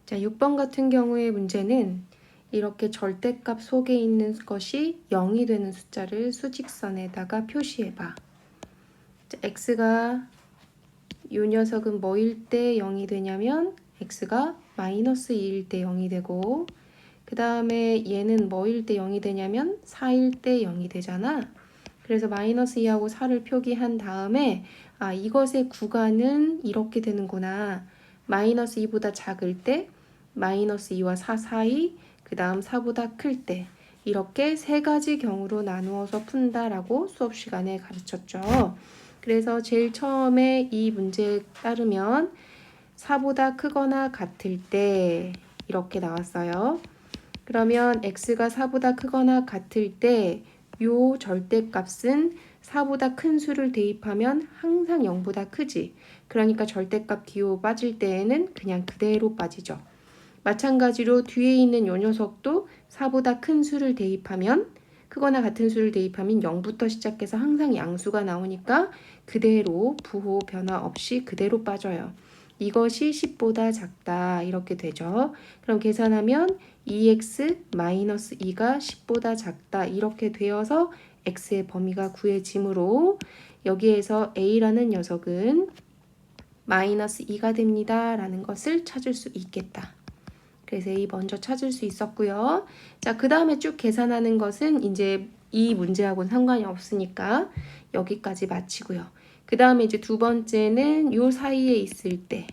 자, 6번 같은 경우의 문제는 이렇게 절대값 속에 있는 것이 0이 되는 숫자를 수직선에다가 표시해봐. 자, x가 이 녀석은 뭐일 때 0이 되냐면 x가 마이너스 2일 때 0이 되고, 그 다음에 얘는 뭐일 때 0이 되냐면 4일 때 0이 되잖아. 그래서 마이너스 2하고 4를 표기한 다음에 이것의 구간은 이렇게 되는구나. 마이너스 2보다 작을 때, 마이너스 2와 4 사이, 그 다음 4보다 클 때, 이렇게 세 가지 경우로 나누어서 푼다라고 수업 시간에 가르쳤죠. 그래서 제일 처음에 이 문제에 따르면 4보다 크거나 같을 때 이렇게 나왔어요. 그러면 x가 4보다 크거나 같을 때 요 절대값은 4보다 큰 수를 대입하면 항상 0보다 크지. 그러니까 절대값 기호 빠질 때에는 그냥 그대로 빠지죠. 마찬가지로 뒤에 있는 요 녀석도 4보다 큰 수를 대입하면, 크거나 같은 수를 대입하면 0부터 시작해서 항상 양수가 나오니까 그대로 부호 변화 없이 그대로 빠져요. 이것이 10보다 작다 이렇게 되죠. 그럼 계산하면 2x-2가 10보다 작다 이렇게 되어서 x의 범위가 구해지므로 여기에서 a라는 녀석은 마이너스 2가 됩니다 라는 것을 찾을 수 있겠다. 그래서 A 먼저 찾을 수 있었고요. 자, 그 다음에 쭉 계산하는 것은 이제 이 문제하고는 상관이 없으니까 여기까지 마치고요. 그 다음에 이제 두 번째는 요 사이에 있을 때,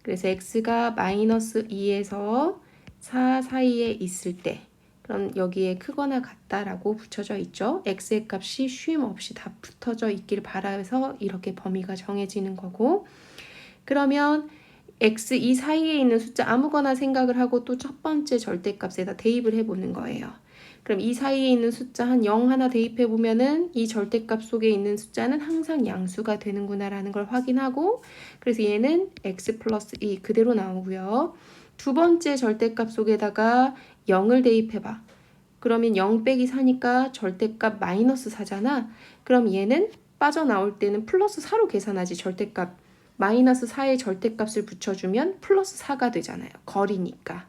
그래서 x가 마이너스 2에서 4 사이에 있을 때, 그럼 여기에 크거나 같다라고 붙여져 있죠. x의 값이 쉼 없이 다 붙어져 있길 바라서 이렇게 범위가 정해지는 거고, 그러면 x 이 사이에 있는 숫자 아무거나 생각을 하고 또 첫 번째 절대값에다 대입을 해보는 거예요. 그럼 이 사이에 있는 숫자 한 0 하나 대입해보면은 이 절대값 속에 있는 숫자는 항상 양수가 되는구나 라는 걸 확인하고, 그래서 얘는 x 플러스 2 그대로 나오고요. 두 번째 절대값 속에다가 0을 대입해봐. 그러면 0 빼기 4니까 절대값 마이너스 4잖아. 그럼 얘는 빠져나올 때는 플러스 4로 계산하지. 절대값 마이너스 4의 절대값을 붙여주면 플러스 4가 되잖아요. 거리니까.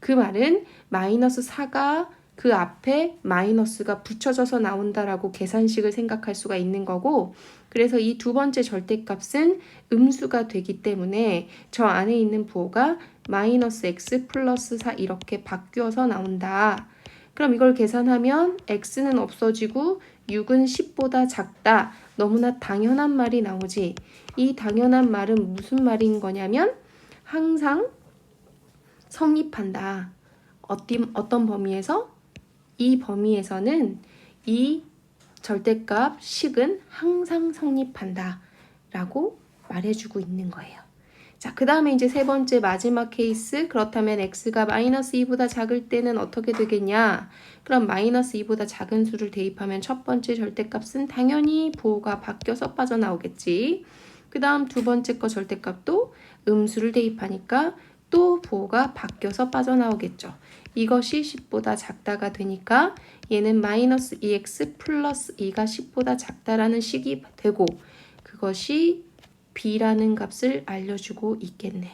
그 말은 마이너스 4가 그 앞에 마이너스가 붙여져서 나온다라고 계산식을 생각할 수가 있는 거고, 그래서 이 두 번째 절대값은 음수가 되기 때문에 저 안에 있는 부호가 마이너스 x 플러스 4 이렇게 바뀌어서 나온다. 그럼 이걸 계산하면 x는 없어지고 6은 10보다 작다. 너무나 당연한 말이 나오지. 이 당연한 말은 무슨 말인 거냐면 항상 성립한다. 어떤 범위에서? 이 범위에서는 이 절대값 식은 항상 성립한다 라고 말해주고 있는 거예요. 자, 그 다음에 이제 세 번째 마지막 케이스. 그렇다면 x가 마이너스 2보다 작을 때는 어떻게 되겠냐? 그럼 마이너스 2보다 작은 수를 대입하면 첫 번째 절대값은 당연히 부호가 바뀌어서 빠져나오겠지. 그 다음 두 번째 거 절대값도 음수를 대입하니까 또 부호가 바뀌어서 빠져나오겠죠. 이것이 10보다 작다가 되니까 얘는 마이너스 2x 플러스 2가 10보다 작다라는 식이 되고, 그것이 b라는 값을 알려주고 있겠네.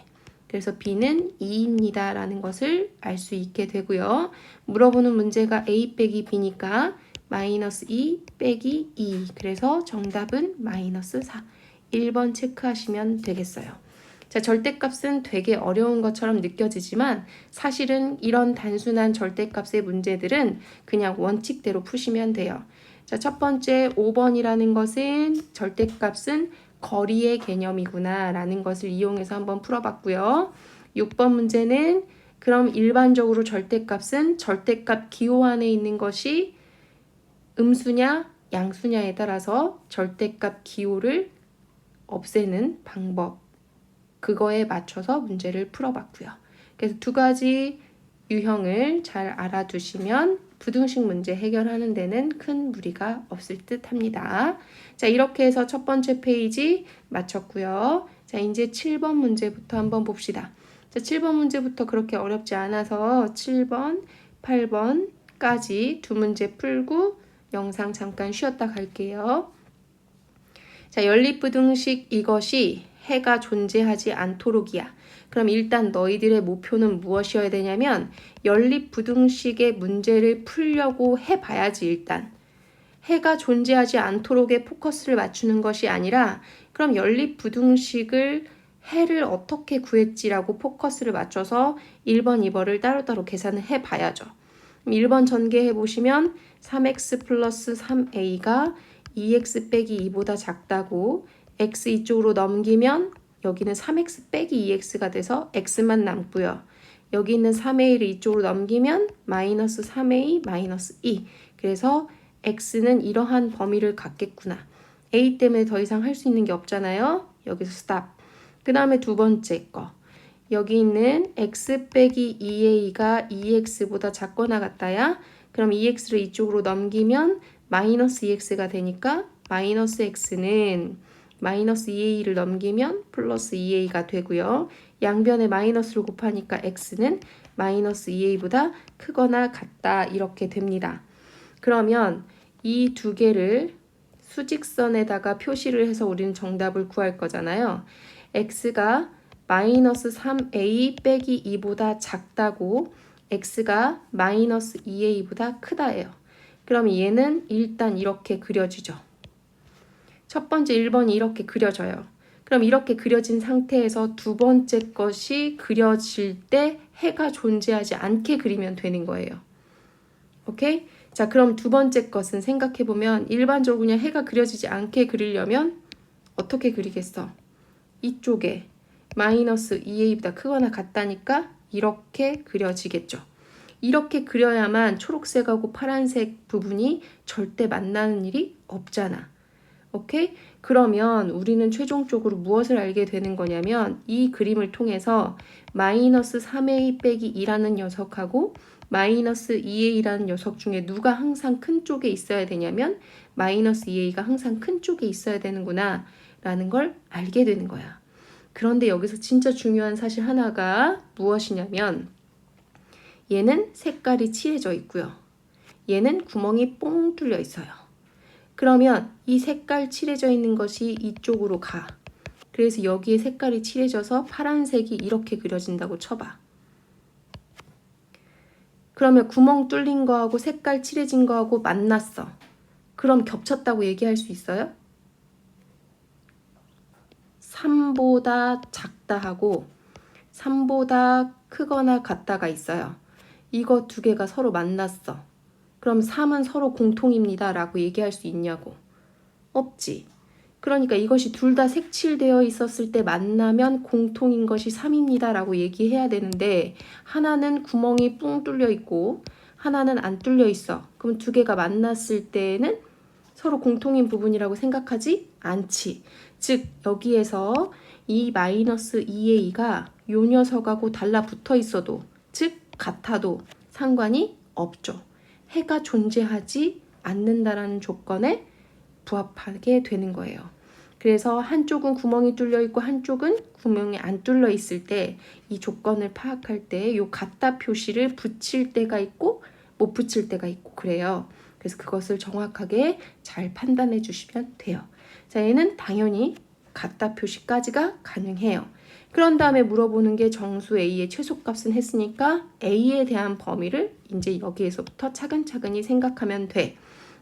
그래서 b는 2입니다 라는 것을 알 수 있게 되고요. 물어보는 문제가 a 빼기 b니까 마이너스 2 빼기 2. 그래서 정답은 마이너스 4. 1번 체크하시면 되겠어요. 자, 절대값은 되게 어려운 것처럼 느껴지지만 사실은 이런 단순한 절대값의 문제들은 그냥 원칙대로 푸시면 돼요. 자, 첫 번째 5번이라는 것은 절대값은 거리의 개념이구나 라는 것을 이용해서 한번 풀어봤고요. 6번 문제는 그럼 일반적으로 절대값은 절대값 기호 안에 있는 것이 음수냐 양수냐에 따라서 절대값 기호를 없애는 방법, 그거에 맞춰서 문제를 풀어봤고요. 그래서 두 가지 유형을 잘 알아두시면 부등식 문제 해결하는 데는 큰 무리가 없을 듯 합니다. 자, 이렇게 해서 첫 번째 페이지 마쳤고요. 자, 이제 7번 문제부터 한번 봅시다. 자, 7번 문제부터 그렇게 어렵지 않아서 7번, 8번까지 두 문제 풀고 영상 잠깐 쉬었다 갈게요. 자, 연립부등식 이것이 해가 존재하지 않도록이야. 그럼 일단 너희들의 목표는 무엇이어야 되냐면 연립부등식의 문제를 풀려고 해봐야지. 일단 해가 존재하지 않도록의 포커스를 맞추는 것이 아니라 그럼 연립부등식을 해를 어떻게 구했지라고 포커스를 맞춰서 1번, 2번을 따로따로 계산을 해봐야죠. 1번 전개해 보시면 3x 플러스 3a가 2x 빼기 2보다 작다고 x 이쪽으로 넘기면 여기는 3x 빼기 2x가 돼서 x만 남고요. 여기 있는 3a를 이쪽으로 넘기면 마이너스 3a 마이너스 2. 그래서 x는 이러한 범위를 갖겠구나. a 때문에 더 이상 할 수 있는 게 없잖아요. 여기서 스탑. 그 다음에 두 번째 거. 여기 있는 x 빼기 2a가 2x보다 작거나 같다야. 그럼 2x를 이쪽으로 넘기면 마이너스 2x가 되니까 마이너스 x는 마이너스 2a를 넘기면 플러스 2a가 되고요. 양변에 마이너스를 곱하니까 x는 마이너스 2a보다 크거나 같다 이렇게 됩니다. 그러면 이 두 개를 수직선에다가 표시를 해서 우리는 정답을 구할 거잖아요. x가 마이너스 3a 빼기 2보다 작다고 x가 마이너스 2a보다 크다예요. 그럼 얘는 일단 이렇게 그려지죠. 첫 번째 1번이 이렇게 그려져요. 그럼 이렇게 그려진 상태에서 두 번째 것이 그려질 때 해가 존재하지 않게 그리면 되는 거예요. 오케이? 자, 그럼 두 번째 것은 생각해보면 일반적으로 그냥 해가 그려지지 않게 그리려면 어떻게 그리겠어? 이쪽에 마이너스 2a보다 크거나 같다니까 이렇게 그려지겠죠. 이렇게 그려야만 초록색하고 파란색 부분이 절대 만나는 일이 없잖아. 오케이? 그러면 우리는 최종적으로 무엇을 알게 되는 거냐면 이 그림을 통해서 마이너스 3a 빼기 2라는 녀석하고 마이너스 2a라는 녀석 중에 누가 항상 큰 쪽에 있어야 되냐면 마이너스 2a가 항상 큰 쪽에 있어야 되는구나 라는 걸 알게 되는 거야. 그런데 여기서 진짜 중요한 사실 하나가 무엇이냐면 얘는 색깔이 칠해져 있고요. 얘는 구멍이 뽕 뚫려 있어요. 그러면 이 색깔 칠해져 있는 것이 이쪽으로 가. 그래서 여기에 색깔이 칠해져서 파란색이 이렇게 그려진다고 쳐봐. 그러면 구멍 뚫린 거하고 색깔 칠해진 거하고 만났어. 그럼 겹쳤다고 얘기할 수 있어요? 3보다 작다 하고 3보다 크거나 같다가 있어요. 이거 두 개가 서로 만났어. 그럼 3은 서로 공통입니다 라고 얘기할 수 있냐고. 없지. 그러니까 이것이 둘 다 색칠되어 있었을 때 만나면 공통인 것이 3입니다 라고 얘기해야 되는데 하나는 구멍이 뿡 뚫려 있고 하나는 안 뚫려 있어. 그럼 두 개가 만났을 때는 서로 공통인 부분이라고 생각하지 않지. 즉 여기에서 이 마이너스 2a가 요 녀석하고 달라붙어 있어도 즉 같아도 상관이 없죠. 해가 존재하지 않는다라는 조건에 부합하게 되는 거예요. 그래서 한쪽은 구멍이 뚫려 있고 한쪽은 구멍이 안 뚫려 있을 때 이 조건을 파악할 때 이 같다 표시를 붙일 때가 있고 못 붙일 때가 있고 그래요. 그래서 그것을 정확하게 잘 판단해 주시면 돼요. 자, 얘는 당연히 같다 표시까지가 가능해요. 그런 다음에 물어보는 게 정수 A의 최소값은 했으니까 A에 대한 범위를 이제 여기에서부터 차근차근히 생각하면 돼.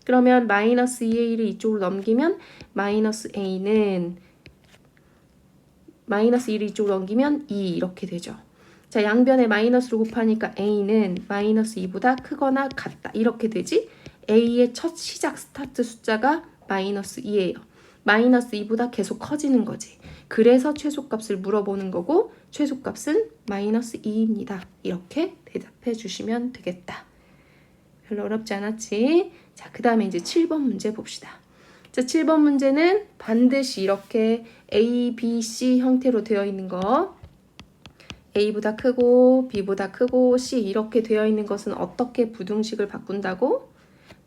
그러면 마이너스 2a를 이쪽으로 넘기면 마이너스 a는 마이너스 1을 이쪽으로 넘기면 2 이렇게 되죠. 자, 양변에 마이너스로 곱하니까 a는 마이너스 2보다 크거나 같다 이렇게 되지. a의 첫 시작 스타트 숫자가 마이너스 2예요. 마이너스 2보다 계속 커지는 거지. 그래서 최소값을 물어보는 거고 최소값은 마이너스 2입니다. 이렇게 대답해 주시면 되겠다. 별로 어렵지 않았지? 자, 그 다음에 이제 7번 문제 봅시다. 자, 7번 문제는 반드시 이렇게 A, B, C 형태로 되어 있는 거 A보다 크고 B보다 크고 C 이렇게 되어 있는 것은 어떻게 부등식을 바꾼다고?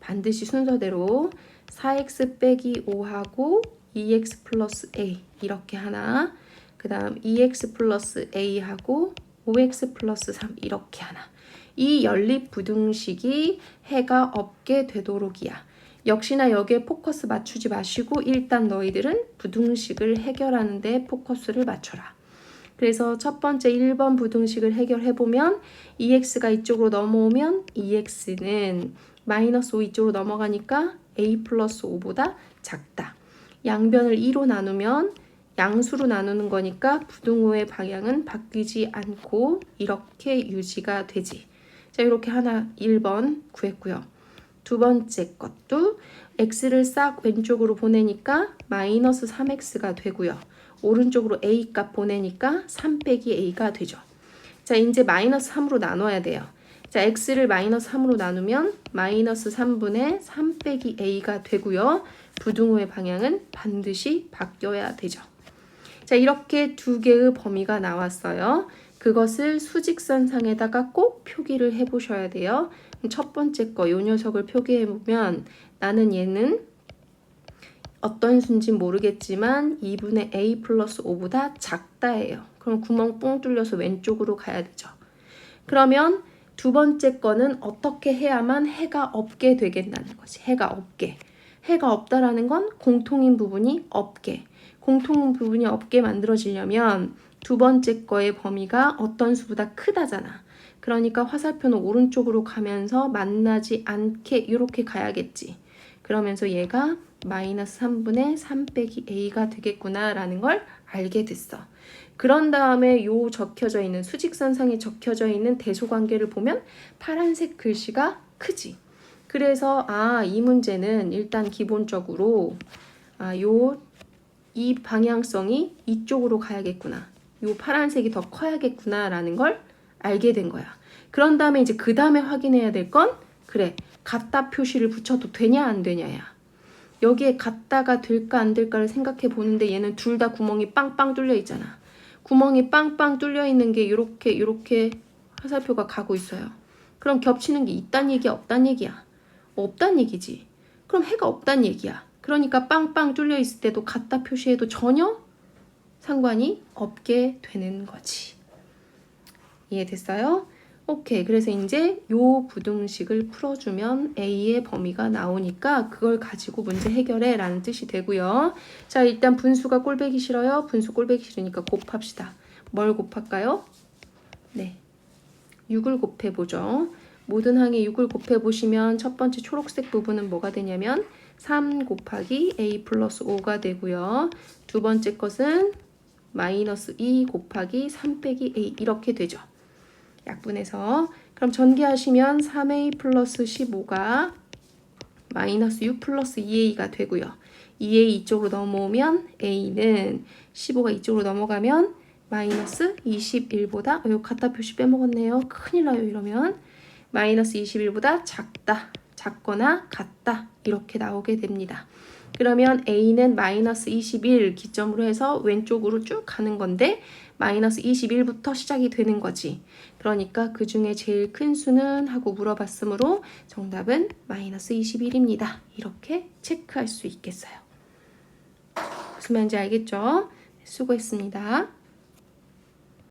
반드시 순서대로 4x 빼기 5하고 2x 플러스 a 이렇게 하나, 그 다음 2x 플러스 a하고 5x 플러스 3 이렇게 하나. 이 연립부등식이 해가 없게 되도록이야. 역시나 여기에 포커스 맞추지 마시고 일단 너희들은 부등식을 해결하는 데 포커스를 맞춰라. 그래서 첫 번째 1번 부등식을 해결해보면 2x가 이쪽으로 넘어오면 2x는 마이너스 5 이쪽으로 넘어가니까 a 플러스 5보다 작다. 양변을 2로 나누면 양수로 나누는 거니까 부등호의 방향은 바뀌지 않고 이렇게 유지가 되지. 자, 이렇게 하나 1번 구했고요. 두 번째 것도 x를 싹 왼쪽으로 보내니까 마이너스 3x가 되고요. 오른쪽으로 a 값 보내니까 3 빼기 a가 되죠. 자, 이제 마이너스 3으로 나눠야 돼요. 자, x를 마이너스 3으로 나누면 마이너스 3분의 3 빼기 a가 되고요. 부등호의 방향은 반드시 바뀌어야 되죠. 자, 이렇게 두 개의 범위가 나왔어요. 그것을 수직선상에다가 꼭 표기를 해보셔야 돼요. 첫 번째 거, 요 녀석을 표기해보면 나는 얘는 어떤 수인지 모르겠지만 2분의 a 플러스 5보다 작다예요. 그럼 구멍 뻥 뚫려서 왼쪽으로 가야 되죠. 그러면 두 번째 거는 어떻게 해야만 해가 없게 되겠다는 거지. 해가 없게. 해가 없다라는 건 공통인 부분이 없게. 공통인 부분이 없게 만들어지려면 두 번째 거의 범위가 어떤 수보다 크다잖아. 그러니까 화살표는 오른쪽으로 가면서 만나지 않게 이렇게 가야겠지. 그러면서 얘가 마이너스 3분의 3 빼기 a가 되겠구나 라는 걸 알게 됐어. 그런 다음에 요 적혀져 있는 수직선상에 적혀져 있는 대소관계를 보면 파란색 글씨가 크지. 그래서 이 문제는 일단 기본적으로 이 방향성이 이쪽으로 가야겠구나. 요 파란색이 더 커야겠구나 라는 걸 알게 된 거야. 그런 다음에 이제 그 다음에 확인해야 될 건 그래, 같다 표시를 붙여도 되냐 안 되냐야. 여기에 같다가 될까 안 될까를 생각해 보는데 얘는 둘 다 구멍이 빵빵 뚫려 있잖아. 구멍이 빵빵 뚫려 있는 게 이렇게 화살표가 가고 있어요. 그럼 겹치는 게 있단 얘기야 없단 얘기야? 없단 얘기지. 그럼 해가 없단 얘기야. 그러니까 빵빵 뚫려 있을 때도 같다 표시해도 전혀 상관이 없게 되는 거지. 이해됐어요? 오케이. 그래서 이제 요 부등식을 풀어주면 A의 범위가 나오니까 그걸 가지고 문제 해결해 라는 뜻이 되고요. 자, 일단 분수가 꼴배기 싫어요. 분수 꼴배기 싫으니까 곱합시다. 뭘 곱할까요? 네, 6을 곱해보죠. 모든 항에 6을 곱해보시면 첫 번째 초록색 부분은 뭐가 되냐면 3 곱하기 A 플러스 5가 되고요. 두 번째 것은 마이너스 2 곱하기 3 빼기 A 이렇게 되죠. 약분해서 그럼 전개하시면 3A 플러스 15가 마이너스 6 플러스 2A가 되고요. 2A 이쪽으로 넘어오면 A는 15가 이쪽으로 넘어가면 마이너스 21보다 요 같다 표시 빼먹었네요. 큰일 나요. 이러면 마이너스 21보다 작다, 작거나 같다 이렇게 나오게 됩니다. 그러면 A는 마이너스 21 기점으로 해서 왼쪽으로 쭉 가는 건데 마이너스 21부터 시작이 되는 거지. 그러니까 그 중에 제일 큰 수는 하고 물어봤으므로 정답은 마이너스 21입니다. 이렇게 체크할 수 있겠어요. 무슨 말인지 알겠죠? 수고했습니다.